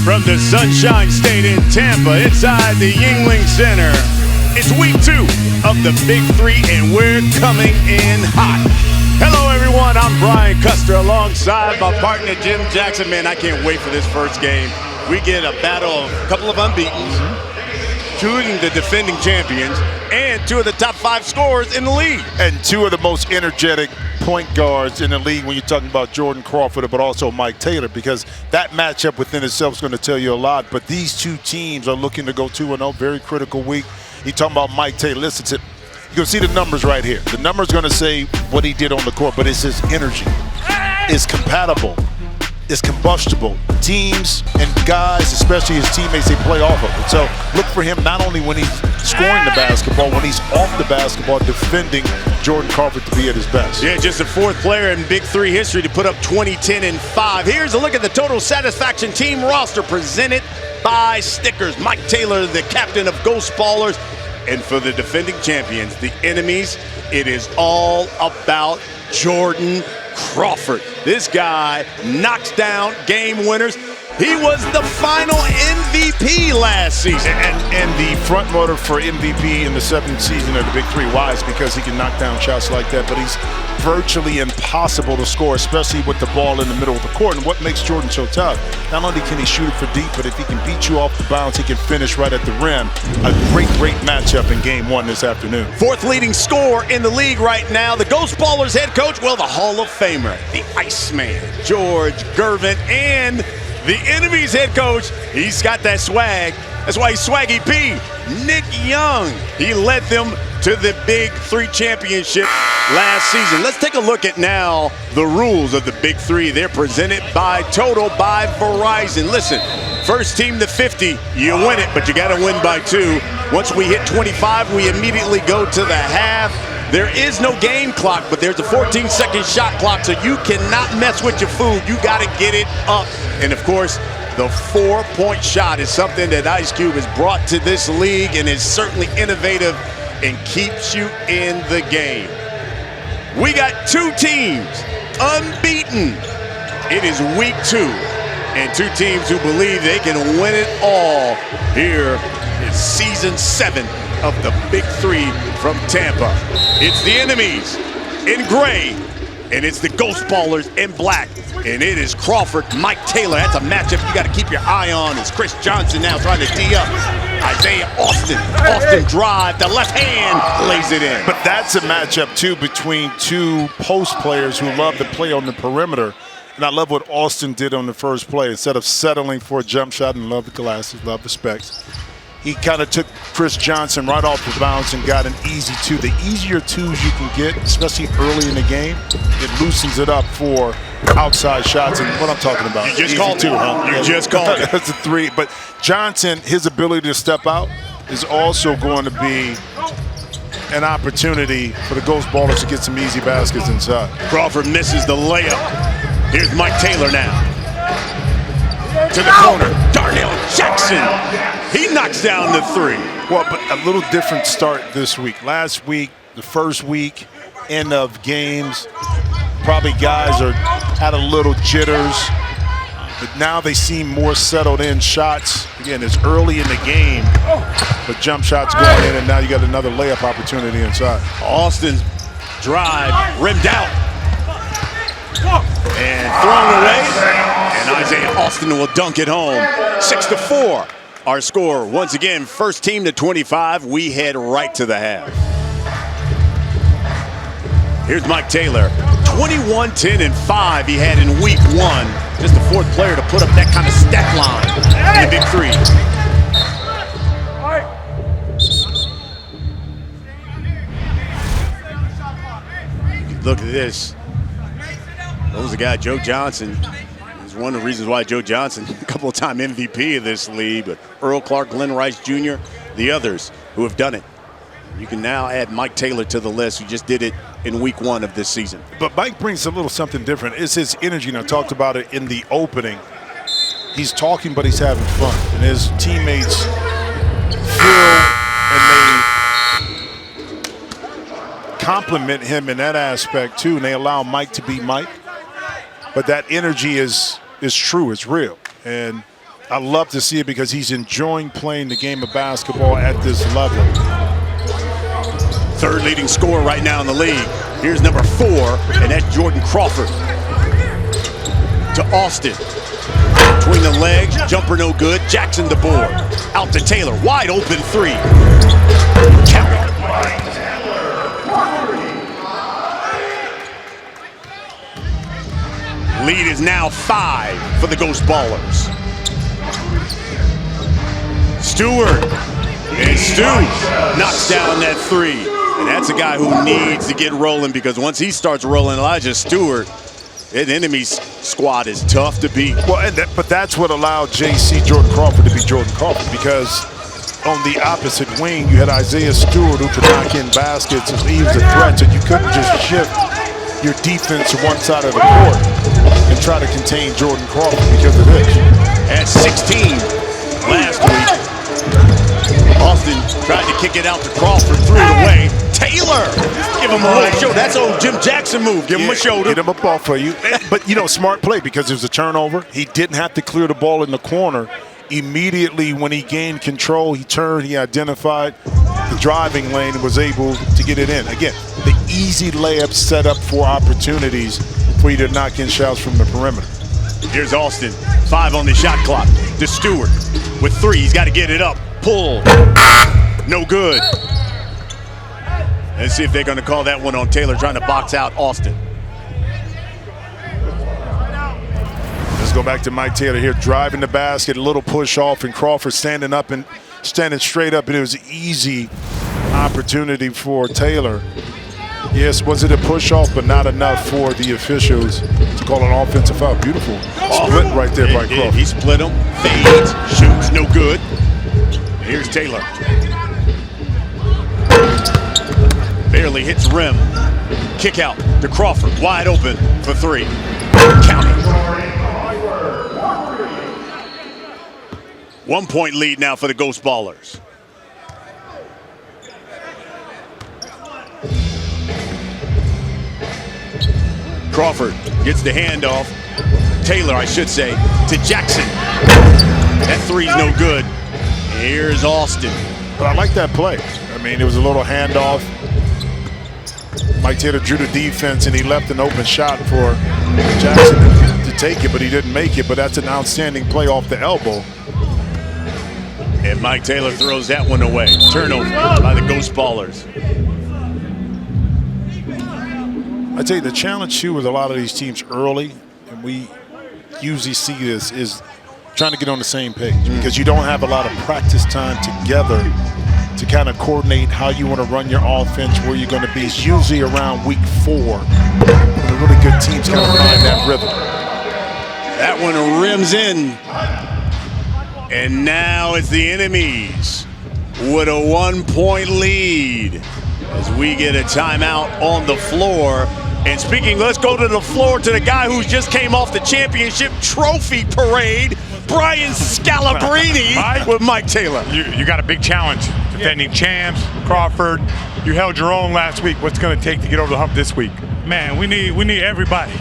From the Sunshine State in Tampa, inside the Yuengling Center, it's week 2 of the Big 3, and we're coming in hot. Hello, everyone. I'm Brian Custer alongside my partner, Jim Jackson. Man, I can't wait for this first game. We get a battle of a couple of unbeatens, including the defending champions, and 2 of the top 5 scorers in the league. And 2 of the most energetic point guards in the league when you're talking about Jordan Crawford, but also Mike Taylor, because that matchup within itself is going to tell you a lot. But these 2 teams are looking to go 2-0, very critical week. You're talking about Mike Taylor. Listen, you can see the numbers right here. The numbers going to say what he did on the court, but it's his energy. It's compatible. It's combustible. Teams and guys, especially his teammates, they play off of it. So look for him not only when he's scoring the basketball, when he's off the basketball, defending Jordan Crawford to be at his best. Yeah, just the 4th player in Big 3 history to put up 20, 10, and 5. Here's a look at the total satisfaction team roster presented by Stickers. Mike Taylor, the captain of Ghost Ballers. And for the defending champions, the enemies, it is all about Jordan Crawford. This guy knocks down game winners. He was the final MVP last season. And the front runner for MVP in the 7th season of the Big 3. Why? Is because he can knock down shots like that, but he's virtually impossible to score, especially with the ball in the middle of the court. And what makes Jordan so tough, not only can he shoot it for deep, but if he can beat you off the bounce, he can finish right at the rim. A great matchup in game 1 this afternoon. 4th leading scorer in the league right now. The Ghost Ballers head coach, well, the Hall of Famer, the Iceman, George Gervin, and the enemy's head coach, he's got that swag. That's why he's Swaggy P. Nick Young. He led them to the Big 3 championship last season. Let's take a look at now the rules of the Big 3. They're presented by Total by Verizon. Listen, first team to 50, you win it, but you got to win by 2. Once we hit 25, we immediately go to the half. There is no game clock, but there's a 14-second shot clock, so you cannot mess with your food. You got to get it up. And, of course, the 4-point shot is something that Ice Cube has brought to this league and is certainly innovative and keeps you in the game. We got 2 teams unbeaten. It is week 2, and 2 teams who believe they can win it all. Here is season 7 of the Big 3 from Tampa. It's the enemies in gray, and it's the Ghost Ballers in black. And it is Crawford, Mike Taylor. That's a matchup you got to keep your eye on. It's Chris Johnson now trying to D up Isaiah Austin. Austin drive, the left hand lays it in. But that's a matchup, too, between 2 post players who love to play on the perimeter. And I love what Austin did on the first play. Instead of settling for a jump shot, and love the glasses, love the specs, he kind of took Chris Johnson right off the bounce and got an easy 2. The easier 2s you can get, especially early in the game, it loosens it up for outside shots. And what I'm talking about. You just called 2, huh? You just called it. That's a 3. But Johnson, his ability to step out is also going to be an opportunity for the Ghost Ballers to get some easy baskets inside. Crawford misses the layup. Here's Mike Taylor now. To the corner, Darnell Jackson. He knocks down the 3. Well, but a little different start this week. Last week, the first week, end of games, probably guys had a little jitters, but now they seem more settled in shots. Again, it's early in the game, but jump shots going in, and now you got another layup opportunity inside. Austin's drive, rimmed out, and thrown away. And Isaiah Austin will dunk it home. 6-4, our score. Once again, first team to 25. We head right to the half. Here's Mike Taylor. 21, 10, and 5 he had in week 1. Just the 4th player to put up that kind of stat line in the Big 3. Look at this. That was the guy, Joe Johnson. He's one of the reasons why Joe Johnson, a couple of time MVP of this league, but Earl Clark, Glenn Rice Jr., the others who have done it. You can now add Mike Taylor to the list, who just did it in week 1 of this season. But Mike brings a little something different. It's his energy, and I talked about it in the opening. He's talking, but he's having fun. And his teammates feel and they compliment him in that aspect, too, and they allow Mike to be Mike. But that energy is true, it's real. And I love to see it because he's enjoying playing the game of basketball at this level. Third leading scorer right now in the league. Here's number 4, and that's Jordan Crawford. To Austin. Between the legs, jumper no good. Jackson the board. Out to Taylor, wide open 3. Count. Lead is now 5 for the Ghost Ballers. Stewart, and Stu knocks down that 3. And that's a guy who needs to get rolling, because once he starts rolling, Elijah Stewart, an enemy's squad is tough to beat. Well, but that's what allowed JC Jordan Crawford to be Jordan Crawford, because on the opposite wing, you had Isaiah Stewart who could knock in baskets. He was a threat, so you couldn't just shift your defense to one side of the court and try to contain Jordan Crawford because of this. At 16 last week, Austin tried to kick it out to Crawford, threw it away. Taylor, give him a little shoulder. That's old Jim Jackson move. Give him a shoulder. Get him a ball for you. But, you know, smart play, because it was a turnover. He didn't have to clear the ball in the corner. Immediately when he gained control, he turned, he identified the driving lane and was able to get it in. Again, the easy layup set up for opportunities for you to knock in shots from the perimeter. Here's Austin, 5 on the shot clock. To Stewart with 3. He's got to get it up. Pull. No good. Let's see if they're going to call that one on Taylor, trying to box out Austin. Let's go back to Mike Taylor here, driving the basket, a little push off, and Crawford standing straight up, and it was an easy opportunity for Taylor. Yes, was it a push off, but not enough for the officials to call an offensive foul. Beautiful split right there by Crawford. He split him, fades, shoots, no good. Here's Taylor. Barely hits rim. Kick out to Crawford, wide open for 3. Count it. 1-point lead now for the Ghost Ballers. Crawford gets the handoff. Taylor, I should say, to Jackson. That 3's no good. Here's Austin. But I like that play. I mean, it was a little handoff. Mike Taylor drew the defense, and he left an open shot for Jackson to take it, but he didn't make it. But that's an outstanding play off the elbow. And Mike Taylor throws that one away. Turnover by the Ghost Ballers. I tell you, the challenge too with a lot of these teams early, and we usually see this, is trying to get on the same page, because you don't have a lot of practice time together to kind of coordinate how you want to run your offense, where you're going to be. It's usually around week 4 when the really good teams kind of find that rhythm. That one rims in. And now it's the enemies with a 1-point lead as we get a timeout on the floor. And speaking, let's go to the floor to the guy who just came off the championship trophy parade, Brian Scalabrine, with Mike Taylor. You got a big challenge, defending champs, Crawford. You held your own last week. What's going to take to get over the hump this week? Man, we need everybody,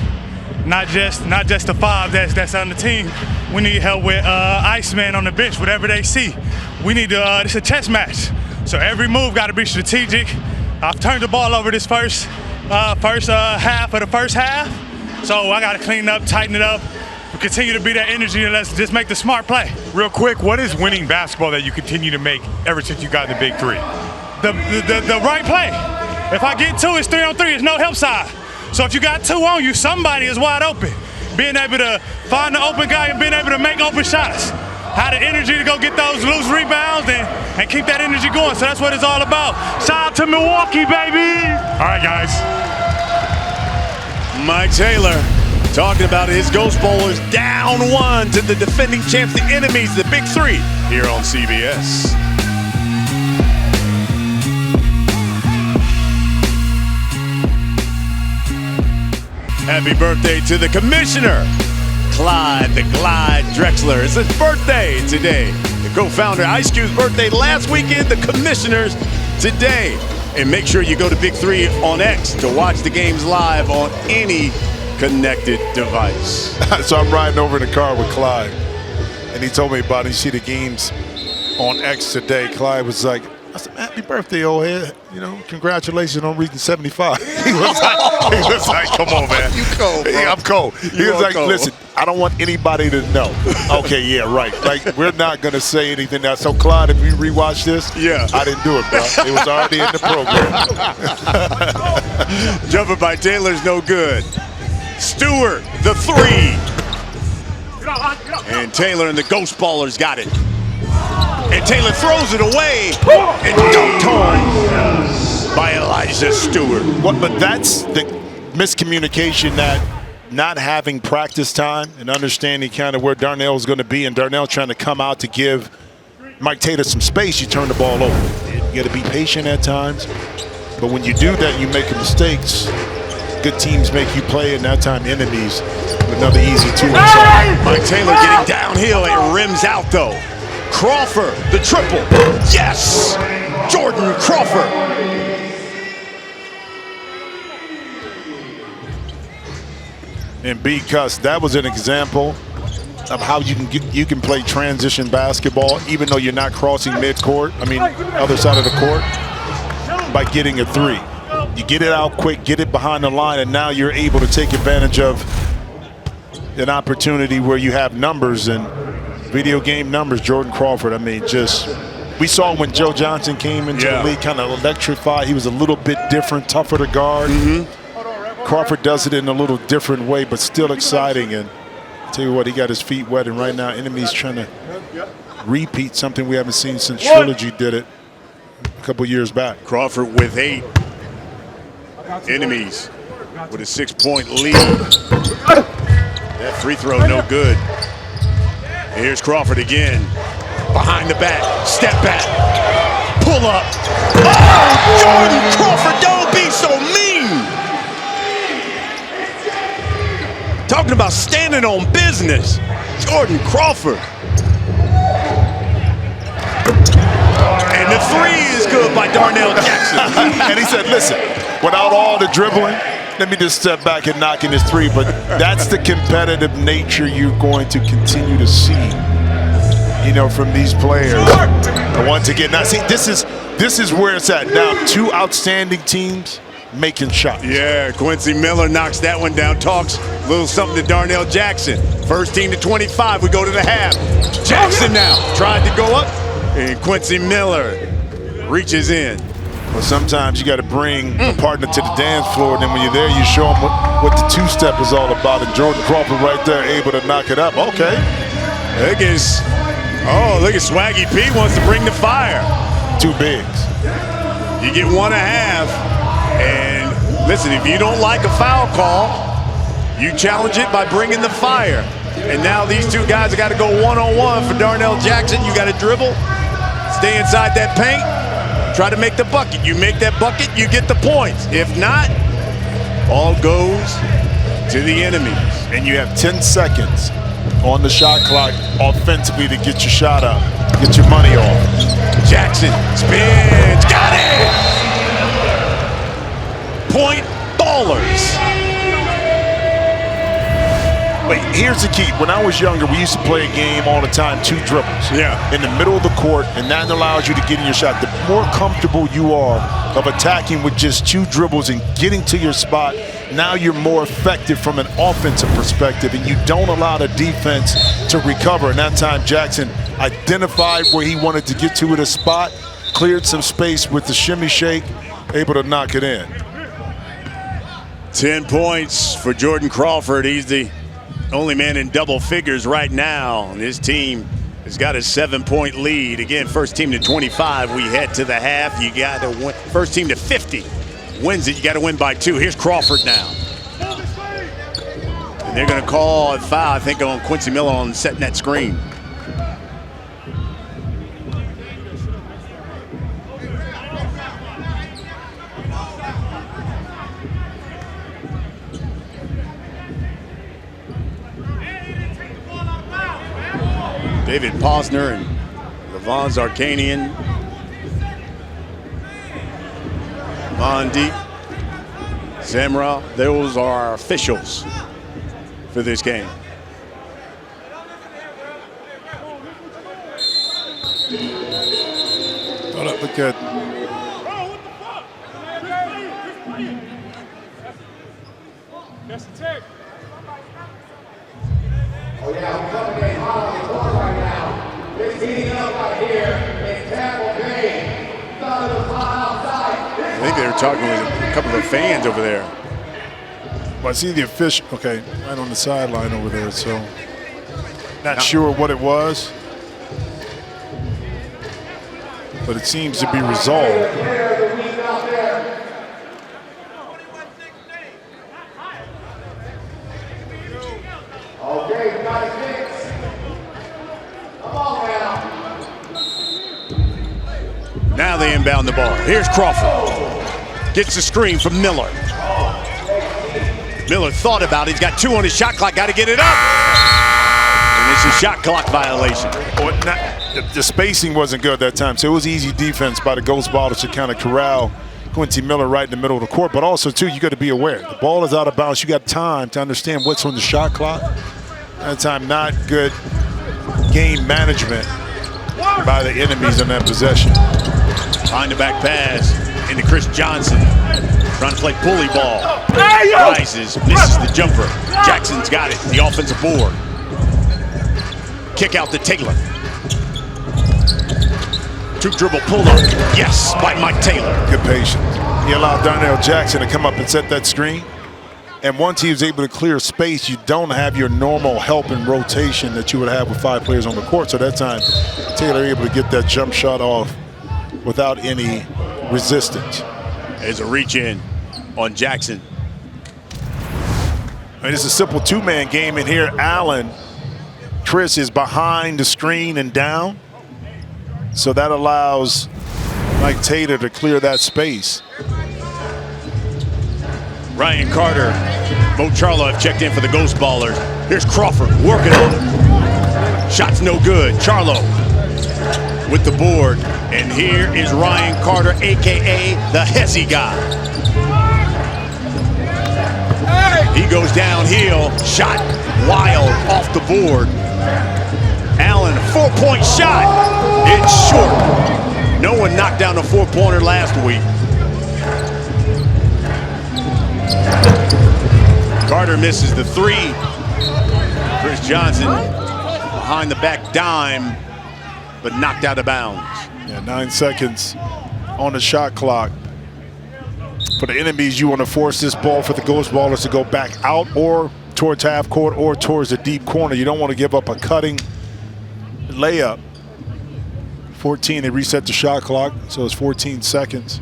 not just the 5 that's on the team. We need help with Iceman on the bench, whatever they see. We need to. It's a chess match, so every move got to be strategic. I've turned the ball over this first half of the first half, so I got to clean up, tighten it up, continue to be that energy, and let's just make the smart play. Real quick, what is winning basketball that you continue to make ever since you got in the Big 3? The right play. If I get 2, it's 3-on-3. It's no help side. So if you got 2 on you, somebody is wide open. Being able to find the open guy and being able to make open shots. Have the energy to go get those loose rebounds and keep that energy going. So that's what it's all about. Shout out to Milwaukee, baby. All right, guys. Mike Taylor talking about his Ghost Bowlers down 1 to the defending champs, the enemies, the Big 3, here on CBS. Happy birthday to the commissioner, Clyde the Glide Drexler. It's his birthday today. The co-founder, Ice Cube's birthday last weekend, the commissioners today. And make sure you go to Big 3 on X to watch the games live on any connected device. So I'm riding over in the car with Clyde. and he told me about it. You see the games on X today. Clyde was like, I said, happy birthday, old head. You know, congratulations on reaching 75. He was like, come on, man. You cold, bro. Yeah, I'm cold. He was like, listen, I don't want anybody to know. Okay, yeah, right. Like, we're not going to say anything now. So, Clyde, if you rewatch this, I didn't do it, bro. It was already in the program. Jumper by Taylor's no good. Stewart, the 3. And Taylor and the Ghost Ballers got it. And Taylor throws it away and dunked on by Elijah Stewart. But that's the miscommunication, that not having practice time and understanding kind of where Darnell is going to be, and Darnell trying to come out to give Mike Taylor some space. You turn the ball over. You got to be patient at times. But when you do that, you make mistakes. Good teams make you play, and that time enemies with another easy 2 inside. Mike Taylor getting downhill and rims out though. Crawford, the triple. Yes! Jordan Crawford. And because that was an example of how you can play transition basketball even though you're not crossing midcourt, other side of the court, by getting a 3. You get it out quick, get it behind the line, and now you're able to take advantage of an opportunity where you have numbers and video game numbers. Jordan Crawford, we saw when Joe Johnson came into the league, kind of electrified. He was a little bit different, tougher to guard. Crawford does it in a little different way, but still exciting. And I'll tell you what, he got his feet wet, and right now enemies trying to repeat something we haven't seen since Trilogy did it a couple years back. Crawford with 8. Enemies with a 6-point lead. That free throw no good. And here's Crawford again. Behind the back, step back, pull up. Oh, Jordan Crawford, don't be so mean. Talking about standing on business. Jordan Crawford. And the 3 is good by Darnell Jackson. And he said, listen, without all the dribbling, let me just step back and knock in this 3. But that's the competitive nature you're going to continue to see, from these players. And once again, now see, this is where it's at now. 2 outstanding teams making shots. Yeah, Quincy Miller knocks that one down. Talks a little something to Darnell Jackson. First team to 25. We go to the half. Jackson now tried to go up, and Quincy Miller reaches in. Well, sometimes you got to bring a partner to the dance floor, and then when you're there, you show them what the 2-step is all about. And Jordan Crawford right there, able to knock it up. Okay. Look at Swaggy P wants to bring the fire. 2 bigs. You get 1.5. And listen, if you don't like a foul call, you challenge it by bringing the fire. And now these 2 guys have got to go one-on-one for Darnell Jackson. You got to dribble, stay inside that paint. Try to make the bucket. You make that bucket, you get the points. If not, all goes to the enemies. And you have 10 seconds on the shot clock offensively to get your shot up, get your money off. Jackson spins, got it! Point Ballers. But here's the key. When I was younger, we used to play a game all the time, 2 dribbles. In the middle of the court, and that allows you to get in your shot. The more comfortable you are of attacking with just 2 dribbles and getting to your spot, now you're more effective from an offensive perspective, and you don't allow the defense to recover. And that time, Jackson identified where he wanted to get to with a spot, cleared some space with the shimmy shake, able to knock it in. 10 points for Jordan Crawford. He's the only man in double figures right now. And his team has got a 7-point lead. Again, first team to 25. We head to the half. You got to win. First team to 50 wins it. You got to win by 2. Here's Crawford now. And they're going to call a foul, I think, on Quincy Miller on setting that screen. David Posner and Levon Zarkanian. Mondi, Zamra, those are officials for this game. Look at Oh yeah, we're coming in hot on the court right now. It's heating up out here in Tampa Bay. Thought it was hot outside. I think they were talking with a couple of fans over there. Well, I see the official, okay, right on the sideline over there, so not sure what it was, but it seems to be resolved. Okay, we got it fixed. Come on now. Now they inbound the ball. Here's Crawford. Gets the screen from Miller. Miller thought about it. He's got 2 on his shot clock. Got to get it up. And it's a shot clock violation. The spacing wasn't good that time, so it was easy defense by the Ghost Ballers to kind of corral Quincy Miller right in the middle of the court. But also, too, you got to be aware. The ball is out of bounds. You got time to understand what's on the shot clock. That time, not good game management by the enemies in that possession. Behind the back pass into Chris Johnson. Trying to play bully ball. Rises, misses the jumper. Jackson's got it. The offensive board. Kick out to Taylor. 2 dribble pull up. Yes, by Mike Taylor. Good patience. He allowed Darnell Jackson to come up and set that screen. And once he was able to clear space, you don't have your normal help and rotation that you would have with 5 players on the court. So that time, Taylor able to get that jump shot off without any resistance. There's a reach in on Jackson. I mean, it's a simple 2-man game in here. Allen, Chris is behind the screen and down. So that allows Mike Taylor to clear that space. Ryan Carter, Mo Charlo have checked in for the Ghost Ballers. Here's Crawford working on it. Shot's no good. Charlo with the board. And here is Ryan Carter, a.k.a. the Hezzy guy. He goes downhill. Shot wild off the board. Allen, 4-point shot. It's short. No one knocked down a 4-pointer last week. Carter misses the 3. Chris Johnson behind the back dime, but knocked out of bounds. Yeah, 9 seconds on the shot clock. For the enemies, you want to force this ball for the Ghost Ballers to go back out or towards half court or towards the deep corner. You don't want to give up a cutting layup. 14, they reset the shot clock, so it's 14 seconds.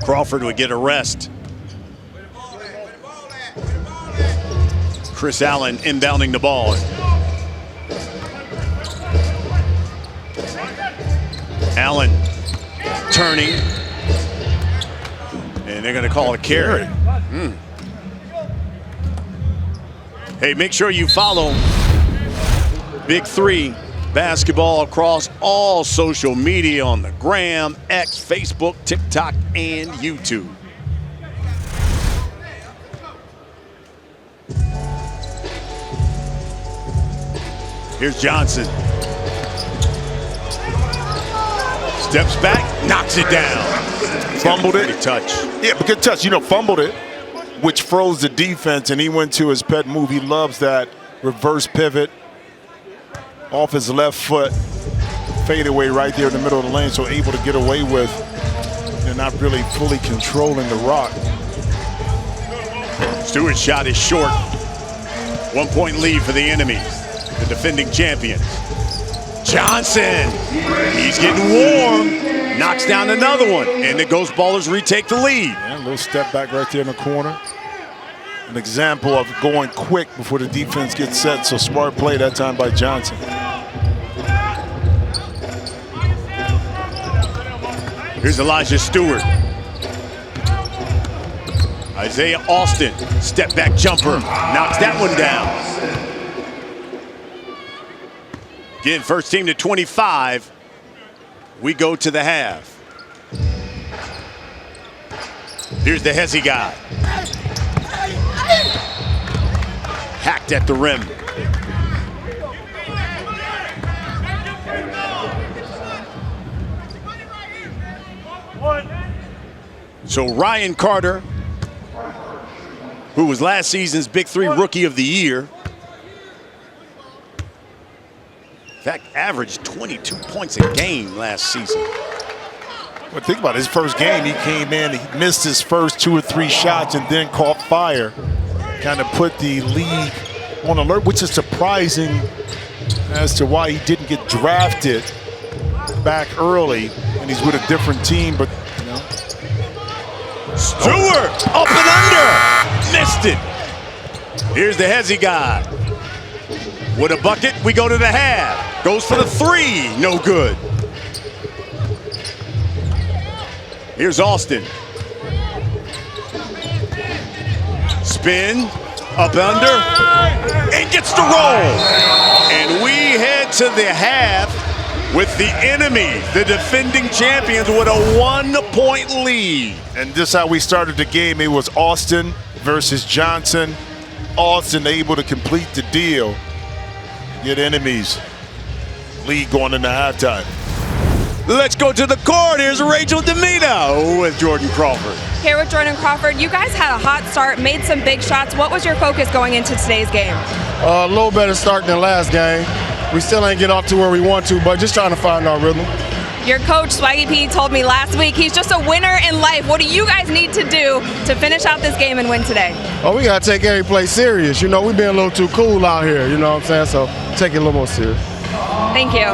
Crawford would get a rest. Chris Allen inbounding the ball. Allen turning. And they're going to call a carry. Hey, make sure you follow BIG3 Basketball across all social media on the Gram, X, Facebook, TikTok, and YouTube. Here's Johnson. Steps back, knocks it down. Fumbled it. Good touch. Yeah, but good touch. You know, fumbled it, which froze the defense, and he went to his pet move. He loves that reverse pivot off his left foot, fade away right there in the middle of the lane, so able to get away with and not really fully controlling the rock. Stewart's shot is short. 1-point lead for the enemies, the defending champions. Johnson, he's getting warm. Knocks down another one, and the Ghost Ballers retake the lead. Yeah, a little step back right there in the corner. An example of going quick before the defense gets set, so smart play that time by Johnson. Here's Elijah Stewart. Isaiah Austin, step back jumper, knocks that one down. Again, first team to 25. We go to the half. Here's the Hezzy guy. Hacked at the rim. So Ryan Carter, who was last season's Big 3 Rookie of the Year. In fact, averaged 22 points a game last season. Well, think about it. His first game, he came in, he missed his first 2 or 3 shots and then caught fire. Kind of put the league on alert, which is surprising as to why he didn't get drafted back early. And he's with a different team, but you know. Stewart, up and under, missed it. Here's the Hezzy guy. With a bucket, we go to the half. Goes for the 3, no good. Here's Austin. Spin, up under, and gets the roll. And we head to the half with the enemy, the defending champions, with a 1-point lead. And this is how we started the game. It was Austin versus Johnson. Austin able to complete the deal. Get enemies lead going into halftime. Let's go to the court. Here's Rachel Demito with Jordan Crawford. Here with Jordan Crawford, you guys had a hot start, made some big shots. What was your focus going into today's game? A little better start than last game. We still ain't get off to where we want to, but just trying to find our rhythm. Your coach, Swaggy P, told me last week he's just a winner in life. What do you guys need to do to finish out this game and win today? Oh, we got to take every play serious. You know, we've been a little too cool out here, you know what I'm saying? So take it a little more serious. Thank you.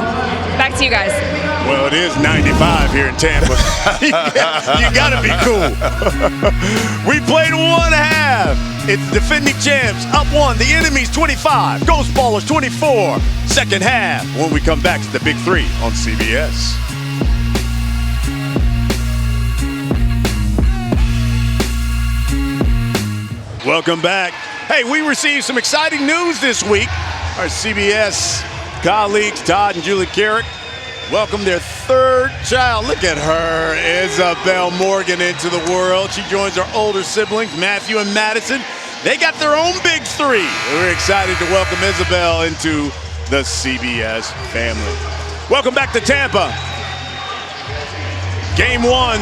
Back to you guys. Well, it is 95 here in Tampa. You gotta be cool. We played 1 half. It's defending champs up 1. The enemy's 25. Ghost Ballers 24. Second half when we come back to the Big 3 on CBS. Welcome back. Hey, we received some exciting news this week. Our CBS colleagues, Todd and Julie Carrick, welcome their 3rd child. Look at her, Isabel Morgan, into the world. She joins her older siblings, Matthew and Madison. They got their own Big 3. We're excited to welcome Isabel into the CBS family. Welcome back to Tampa. Game 1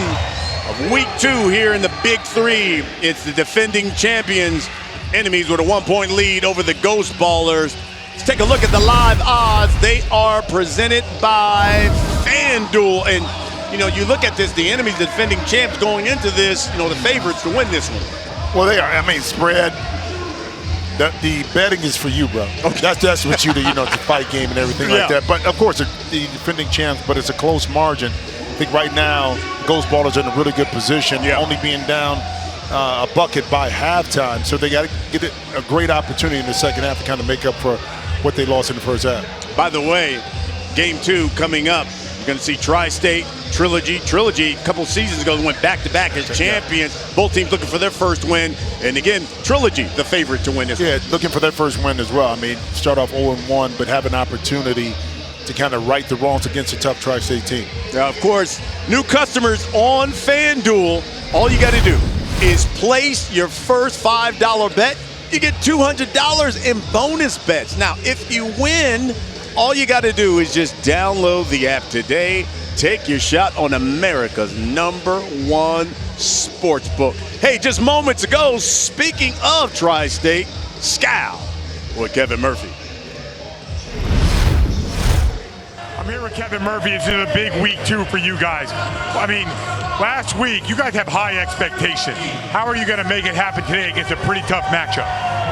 of week 2 here in the Big 3. It's the defending champions, enemies, with a 1-point lead over the Ghost Ballers. Let's take a look at the live odds. They are presented by FanDuel. And, you know, you look at this, the enemies, the defending champs going into this, you know, the favorites to win this one. Well, they are. I mean, spread. The betting is for you, bro. Okay. That's what you do, you know, it's a fight game and everything like that. But, of course, the defending champs, but it's a close margin. I think right now, the Ghost Ballers are in a really good position, only being down a bucket by halftime. So they got to get a great opportunity in the second half to kind of make up for what they lost in the first half. By the way, game 2 coming up. You're going to see Tri-State, Trilogy. Trilogy, a couple seasons ago, went back-to-back as champions. Both teams looking for their first win. And again, Trilogy, the favorite to win this one. Yeah, looking for their first win as well. I mean, start off 0-1, but have an opportunity to kind of right the wrongs against a tough Tri-State team. Now, of course, new customers on FanDuel, all you got to do is place your first $5 bet. You get $200 in bonus bets. Now, if you win, all you got to do is just download the app today. Take your shot on America's #1 sportsbook. Hey, just moments ago, speaking of Tri-State, Scowl with Kevin Murphy. I'm here with Kevin Murphy. It's a big week 2 for you guys. I mean, last week, you guys have high expectations. How are you going to make it happen today against a pretty tough matchup?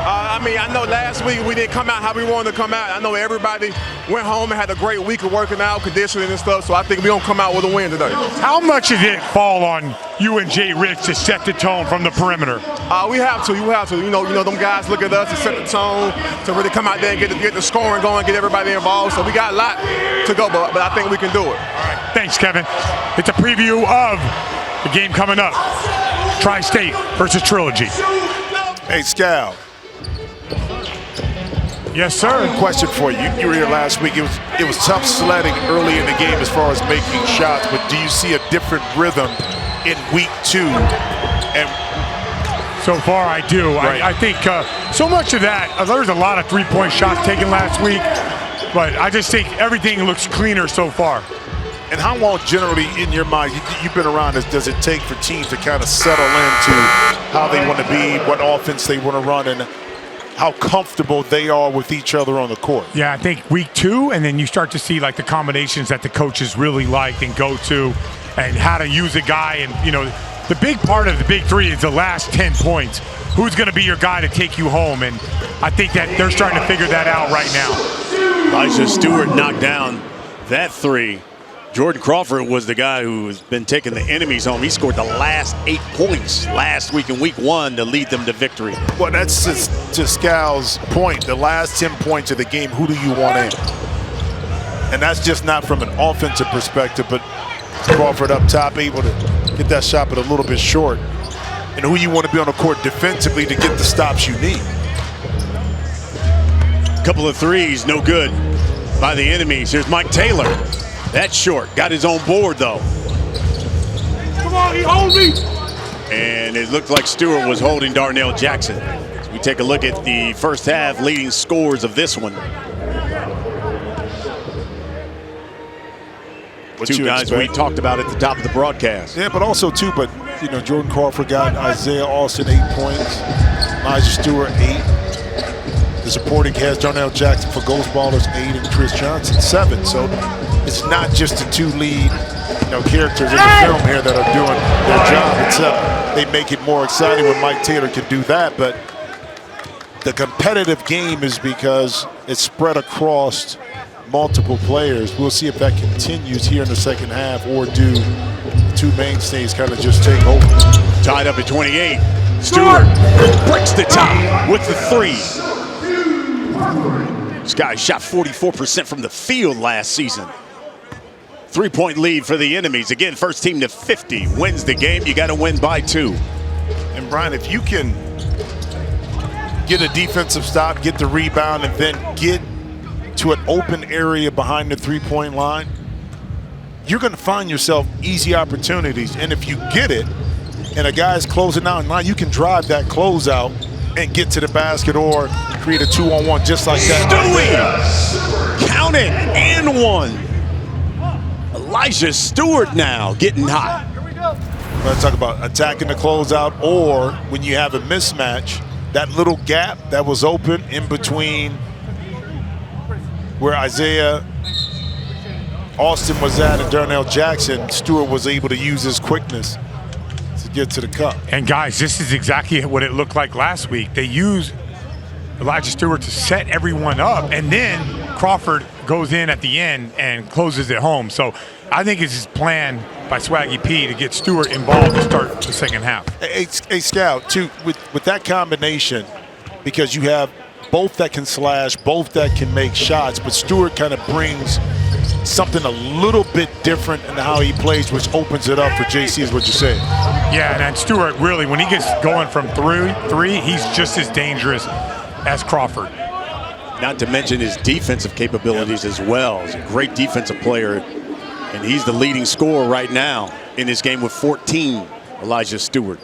I mean, I know last week we didn't come out how we wanted to come out. I know everybody went home and had a great week of working out, conditioning and stuff, so I think we're going to come out with a win today. How much did it fall on you and Jay Rich to set the tone from the perimeter? We have to. You know, them guys look at us to set the tone, to really come out there and get the scoring going, get everybody involved. So we got a lot to go, but I think we can do it. All right. Thanks, Kevin. It's a preview of the game coming up. Tri-State versus Trilogy. Hey, Scal. Yes, sir. Question for you. You were here last week. It was tough sledding early in the game as far as making shots, but do you see a different rhythm in week 2? And so far, I do. Right. I think so much of that, there was a lot of three-point shots taken last week, but I just think everything looks cleaner so far. And how long generally in your mind, you've been around this, does it take for teams to kind of settle into how they want to be, what offense they want to run, and how comfortable they are with each other on the court? Yeah, I think week 2, and then you start to see like the combinations that the coaches really like and go to, and how to use a guy. And you know, the big part of the big 3 is the last 10 points. Who's going to be your guy to take you home? And I think that they're starting to figure that out right now. Elijah Stewart knocked down that 3. Jordan Crawford was the guy who's been taking the enemies home. He scored the last 8 points last week in week 1 to lead them to victory. Well, that's just to Scal's point. The last 10 points of the game, who do you want in? And that's just not from an offensive perspective, but Crawford up top, able to get that shot but a little bit short. And who you want to be on the court defensively to get the stops you need. Couple of threes, no good by the enemies. Here's Mike Taylor. That's short. Got his own board, though. Come on, he holds me. And it looked like Stewart was holding Darnell Jackson. As we take a look at the first half leading scores of this one. Two guys we talked about at the top of the broadcast. Yeah, but also, too, you know, Jordan Crawford got Isaiah Austin 8 points. Elijah Stewart 8. The supporting cast, Darnell Jackson for Ghost Ballers 8 and Chris Johnson 7. So it's not just the 2 lead, you know, characters in the film here that are doing their job, except they make it more exciting when Mike Taylor can do that. But the competitive game is because it's spread across multiple players. We'll see if that continues here in the second half, or do the 2 mainstays kind of just take over. Tied up at 28. Stewart breaks the tie with the 3. This guy shot 44% from the field last season. 3-point lead for the enemies. Again, first team to 50 wins the game. You got to win by 2. And Brian, if you can get a defensive stop, get the rebound, and then get to an open area behind the 3-point line, you're going to find yourself easy opportunities. And if you get it and a guy's closing out, now you can drive that closeout and get to the basket or create a 2-on-1 just like that. Stewie! Count it, and 1. Elijah Stewart now getting hot. Let's talk about attacking the closeout, or when you have a mismatch, that little gap that was open in between where Isaiah Austin was at and Darnell Jackson, Stewart was able to use his quickness to get to the cup. And guys, this is exactly what it looked like last week. They used Elijah Stewart to set everyone up, and then Crawford goes in at the end and closes it home. So I think it's his plan by Swaggy P to get Stewart involved to start the second half. Hey, Scout, too, with that combination, because you have both that can slash, both that can make shots, but Stewart kind of brings something a little bit different in how he plays, which opens it up for JC, is what you say. Yeah, and Stewart really, when he gets going from three, he's just as dangerous as Crawford. Not to mention his defensive capabilities as well. He's a great defensive player, and he's the leading scorer right now in this game with 14, Elijah Stewart.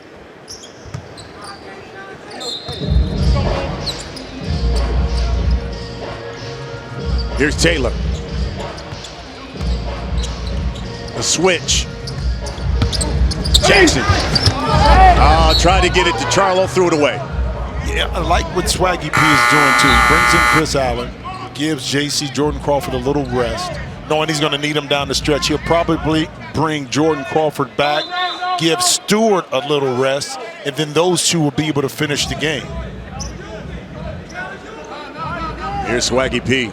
Here's Taylor. The switch. Jackson. Tried to get it to Charlo, threw it away. Yeah, I like what Swaggy P is doing, too. He brings in Chris Allen, gives JC Jordan Crawford a little rest, knowing he's going to need him down the stretch. He'll probably bring Jordan Crawford back, give Stewart a little rest, and then those two will be able to finish the game. Here's Swaggy P.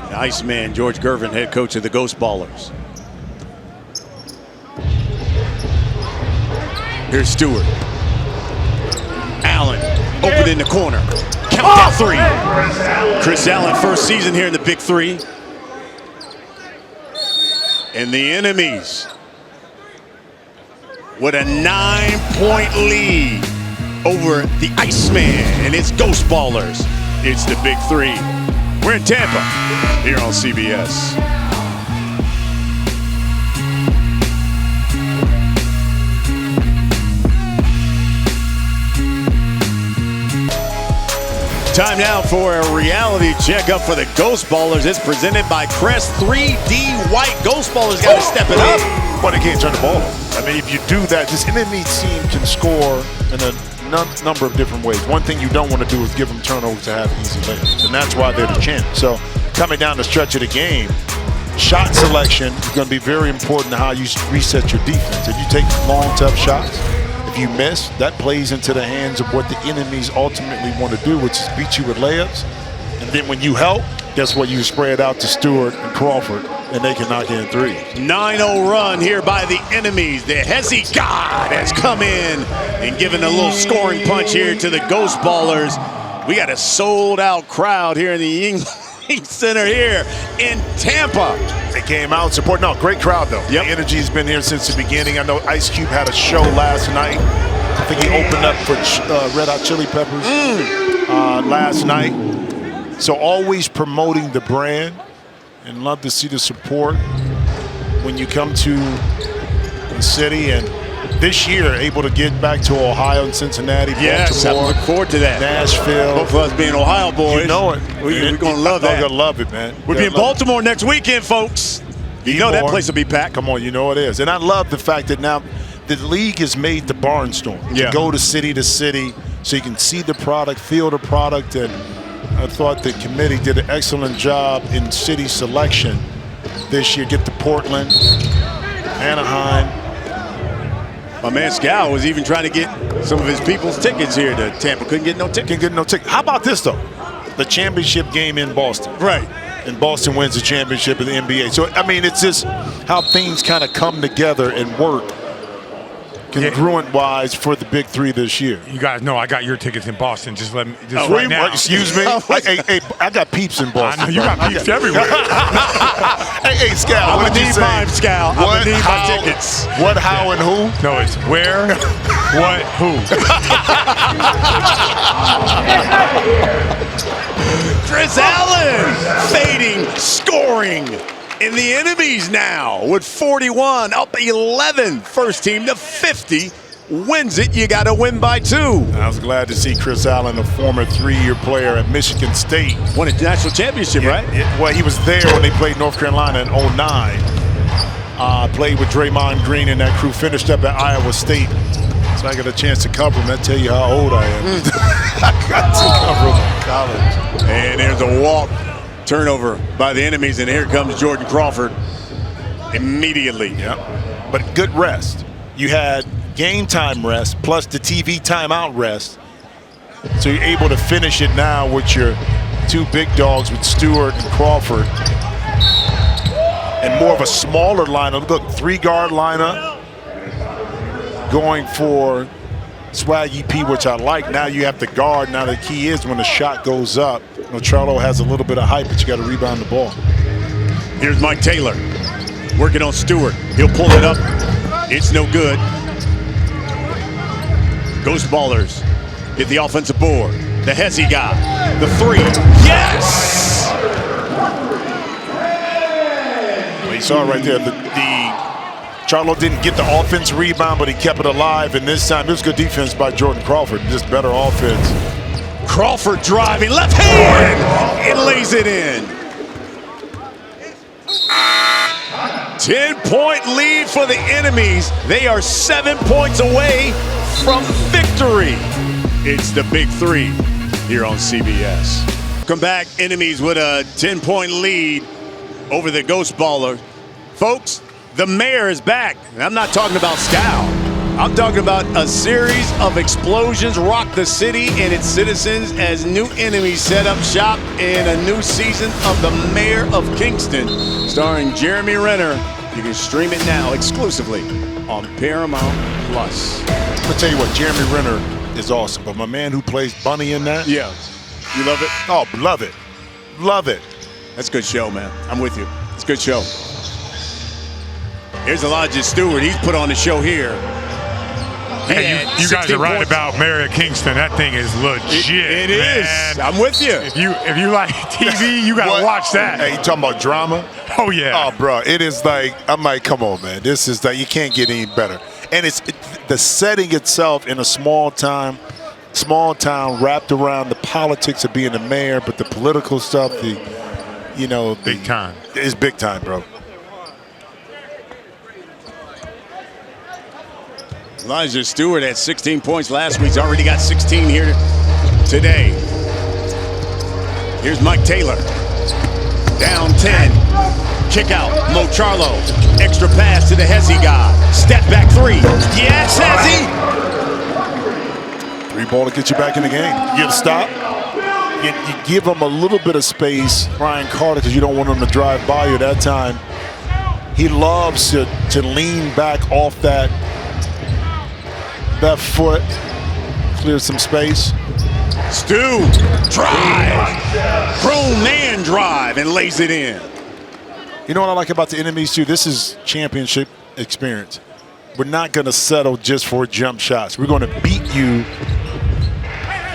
The Iceman, George Gervin, head coach of the Ghost Ballers. Here's Stewart. Allen, open in the corner. Count that 3. Chris Allen, first season here in the Big 3. And the enemies with a 9-point lead over the Iceman and its Ghost Ballers. It's the Big 3. We're in Tampa, here on CBS. Time now for a reality checkup for the Ghost Ballers. It's presented by Crest 3D White. Ghost Ballers got to step it up. But they can't turn the ball. I mean, if you do that, this enemy team can score in a number of different ways. One thing you don't want to do is give them turnovers to have easy layups, and that's why they're the champ. So coming down the stretch of the game, shot selection is going to be very important to how you reset your defense. If you take long, tough shots, if you miss, that plays into the hands of what the enemies ultimately want to do, which is beat you with layups. And then when you help, guess what? You spread out to Stewart and Crawford, and they can knock in threes. 9-0 run here by the enemies. The Hezzy God has come in and given a little scoring punch here to the Ghost Ballers. We got a sold-out crowd here in the Yingling Center here in Tampa. They came out support. No, great crowd though. Yep. The energy's been here since the beginning. I know Ice Cube had a show last night. I think he opened up for Red Hot Chili Peppers last night. So always promoting the brand, and love to see the support when you come to the city. And this year, able to get back to Ohio and Cincinnati, yes, I Baltimore, look forward to that. Nashville. Both of us being Ohio boys. You know it. We're going to love that. You're going to love it, man. We'll be in Baltimore next weekend, folks. You know that place will be packed. Come on, you know it is. And I love the fact that now the league has made the barnstorm. Yeah. To go to city so you can see the product, feel the product. And I thought the committee did an excellent job in city selection this year. Get to Portland, Anaheim. My man Scal was even trying to get some of his people's tickets here to Tampa. Couldn't get no ticket. Can't get no ticket. How about this, though? The championship game in Boston. Right. And Boston wins the championship in the NBA. So, I mean, it's just how things kind of come together and work congruent-wise for the Big Three this year. You guys know I got your tickets in Boston. Just let me, right now. Excuse me? hey, I got peeps in Boston. I know you got peeps everywhere. hey, Scal, I'm what going to did you need say? mine, Scal. I'm going to need my tickets. What, how, and who? No, it's where, what, who. Chris Allen fading, scoring. In the enemies now with 41, up 11. First team to 50. Wins it, you got to win by 2. I was glad to see Chris Allen, a former 3-year player at Michigan State. Won a national championship, right? Well, he was there when they played North Carolina in 09. Played with Draymond Green and that crew, finished up at Iowa State. So I got a chance to cover him. That tell you how old I am. I got to cover him in college. And there's a walk. Turnover by the enemies, and here comes Jordan Crawford immediately. Yep. But good rest. You had game time rest plus the TV timeout rest. So you're able to finish it now with your 2 big dogs with Stewart and Crawford. And more of a smaller lineup. Look, 3-guard lineup. Going for Swaggy P, which I like. Now you have the guard. Now the key is when the shot goes up. You know, Charlo has a little bit of height, but you got to rebound the ball. Here's Mike Taylor working on Stewart. He'll pull it up. It's no good. Ghost Ballers hit the offensive board. The Hezzy guy. The 3. Yes! Well, you saw right there, the Charlo didn't get the offense rebound, but he kept it alive. And this time, it was good defense by Jordan Crawford. Just better offense. Crawford driving, left hand, and lays it in. 10-point lead for the enemies. They are 7 points away from victory. It's the Big 3 here on CBS. Come back, enemies with a 10-point lead over the Ghost Baller. Folks, the mayor is back. And I'm not talking about Scal. I'm talking about a series of explosions rock the city and its citizens as new enemies set up shop in a new season of The Mayor of Kingston, starring Jeremy Renner. You can stream it now exclusively on Paramount Plus. I'm gonna tell you what, Jeremy Renner is awesome, but my man who plays Bunny in that, Yeah, you love it? oh, love it, love it. That's a good show, man. I'm with you. It's a good show. Here's Elijah Stewart. He's put on the show here. Hey, you guys are right about Mayor of Kingston. That thing is legit. It is. Man. I'm with you. If you like TV, you gotta watch that. Hey, you talking about drama? Oh yeah. Oh, bro, it is like, I'm like, come on, man. This is like, you can't get any better. And it's the setting itself in a small town small town wrapped around the politics of being the mayor, but the political stuff, big time. Is big time, bro. Elijah Stewart had 16 points last week. He's already got 16 here today. Here's Mike Taylor. Down 10. Kick out. Mo Charlo. Extra pass to the Hezzy guy. Step back three. Yes, Hezzy. 3-ball to get you back in the game. You get a stop. You give him a little bit of space, Ryan Carter, because you don't want him to drive by you that time. He loves to lean back off that foot, clear some space. Stu, drive. Grown man drive and lays it in. You know what I like about the enemies too? This is championship experience. We're not going to settle just for jump shots. We're going to beat you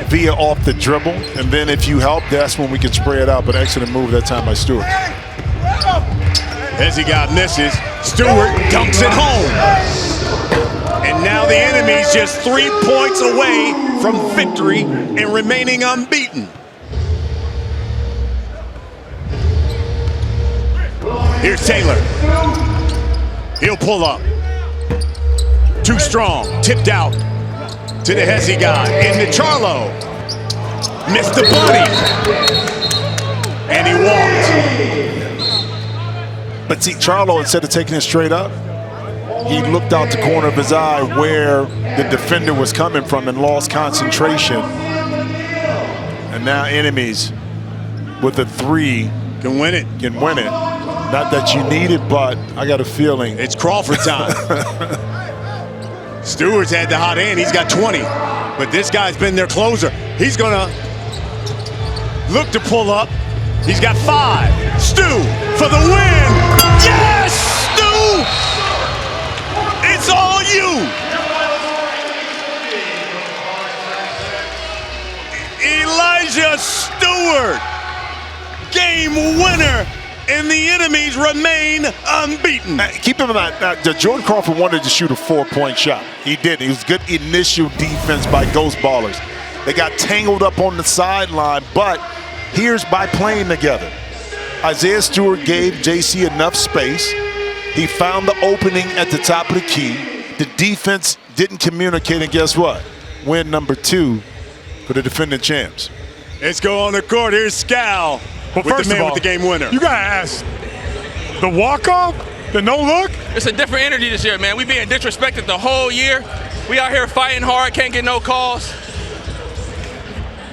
via off the dribble, and then if you help, that's when we can spray it out. But excellent move that time by Stewart. As he got misses, Stewart dunks it home. And now the enemy's just 3 points away from victory and remaining unbeaten. Here's Taylor. He'll pull up. Too strong. Tipped out to the Hezzy guy. Into Charlo. Missed the bunny. And he walked. But see, Charlo, instead of taking it straight up, he looked out the corner of his eye where the defender was coming from and lost concentration. And now enemies with a 3 can win it. Not that you need it, but I got a feeling. It's Crawford time. Stewart's had the hot hand. He's got 20. But this guy's been their closer. He's going to look to pull up. He's got 5. Stu for the win. Yes, Stu! It's all you. Elijah Stewart, game winner, and the enemies remain unbeaten. Keep in mind, Jordan Crawford wanted to shoot a 4-point shot. He did. It was good initial defense by Ghost Ballers. They got tangled up on the sideline, but here's by playing together. Isaiah Stewart gave JC enough space. He found the opening at the top of the key. The defense didn't communicate, and guess what? Win number 2 for the defending champs. Let's go on the court. Here's Scal. Well, with first the man of all, with the game winner. You gotta ask, the walk-off, the no-look? It's a different energy this year, man. We being disrespected the whole year. We out here fighting hard, can't get no calls.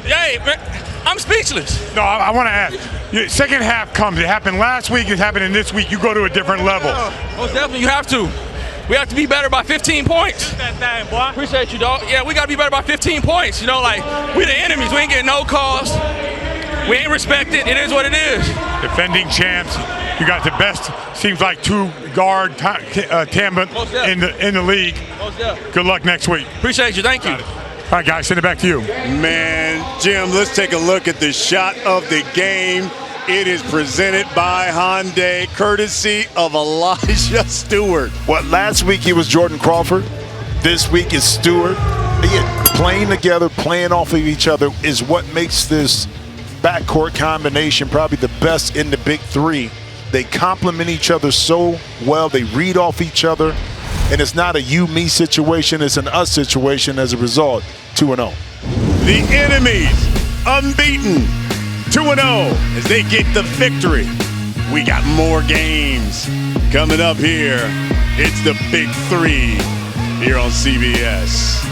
Hey, man, I'm speechless. No, I want to ask. Second half comes. It happened last week. It's happening this week. You go to a different level. Most definitely, you have to. We have to be better by 15 points. Appreciate you, dog. Yeah, we got to be better by 15 points. You know, like, we the enemies. We ain't getting no calls. We ain't respected. It is what it is. Defending champs. You got the best, seems like, 2-guard tandem in the league. Good luck next week. Appreciate you. Thank you. All right, guys, send it back to you. Man, Jim, let's take a look at the shot of the game. It is presented by Hyundai, courtesy of Elijah Stewart. What, last week he was Jordan Crawford. This week is Stewart. Again, playing together, playing off of each other is what makes this backcourt combination probably the best in the Big 3. They complement each other so well. They read off each other. And it's not a you-me situation. It's an us situation as a result. 2-0. The enemies unbeaten. 2-0 as they get the victory. We got more games coming up here. It's the Big 3 here on CBS.